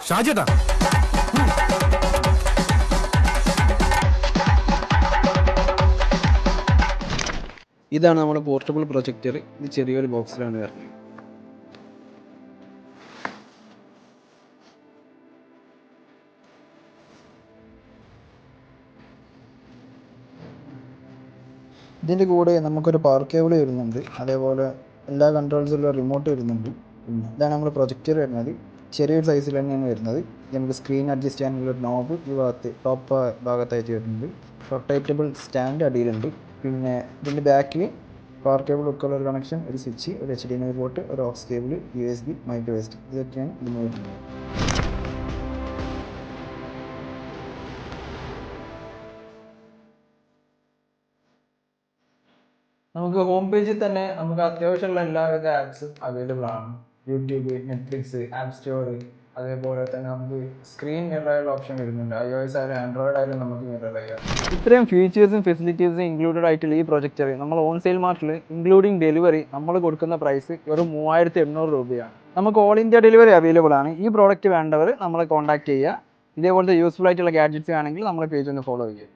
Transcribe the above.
ഷാജേട്ടാ ഇതാണ് നമ്മുടെ portable projector. ഇത് ചെറിയൊരു ബോക്സിലാണ് വരുന്നത്. ഇതിൻ്റെ കൂടെ നമുക്കൊരു പവർ കേബിൾ വരുന്നുണ്ട്, അതേപോലെ എല്ലാ കൺട്രോൾസിലുള്ള റിമോട്ട് വരുന്നുണ്ട്. ഇതാണ് നമ്മുടെ പ്രൊജക്ടർ വരുന്നത്. ചെറിയൊരു സൈസിൽ തന്നെയാണ് വരുന്നത്. നമുക്ക് സ്ക്രീൻ അഡ്ജസ്റ്റ് ചെയ്യാനുള്ള ഒരു നോബ് ഈ ഭാഗത്ത് ടോപ്പ് ഭാഗത്തായിട്ട് വരുന്നുണ്ട്. റൊട്ടേറ്റബിൾ സ്റ്റാൻഡ് അടിയിലുണ്ട്. പിന്നെ ഇതിൻ്റെ ബാക്കിൽ പവർ കേബിൾ ഉൾക്കുള്ള ഒരു കണക്ഷൻ, ഒരു സ്വിച്ച്, ഒരു HDMI പോർട്ട്, ഒരു aux cable, USB, micro SD, ഇതൊക്കെയാണ് ഇതിന് വരുന്നത്. നമുക്ക് ഹോം പേജിൽ തന്നെ നമുക്ക് അത്യാവശ്യമുള്ള എല്ലാവിധ ആപ്സും അവൈലബിൾ ആണ്. യൂട്യൂബ്, നെറ്റ്ഫ്ലിക്സ്, ആപ്പ് സ്റ്റോർ, അതേപോലെ തന്നെ നമുക്ക് സ്ക്രീൻ മിററുള്ള ഓപ്ഷൻ വരുന്നുണ്ട്. iOS ആയാലും ആൻഡ്രോയിഡ് ആയാലും നമുക്ക് മിറർ ചെയ്യാം. ഇത്രയും ഫീച്ചേഴ്സും ഫെസിലിറ്റീസും ഇൻക്ലൂഡഡ് ആയിട്ടുള്ള ഈ പ്രൊജക്ടർ നമ്മൾ ഹോൾസെയിൽ മാർട്ടിൽ ഇൻക്ലൂഡിങ് ഡെലിവറി നമ്മൾ കൊടുക്കുന്ന പ്രൈസ് വെറും 3800 രൂപയാണ്. നമുക്ക് ഓൾ ഇന്ത്യ ഡെലിവറി അവൈലബിൾ ആണ്. ഈ പ്രോഡക്റ്റ് വേണ്ടവർ നമ്മളെ കോൺടാക്ട് ചെയ്യുക. ഇതേപോലത്തെ യൂസ്ഫുൾ ആയിട്ടുള്ള ഗാഡ്ജറ്റ്സ് ആണെങ്കിൽ നമ്മളെ പേജ് ഒന്ന് ഫോളോ ചെയ്യുക.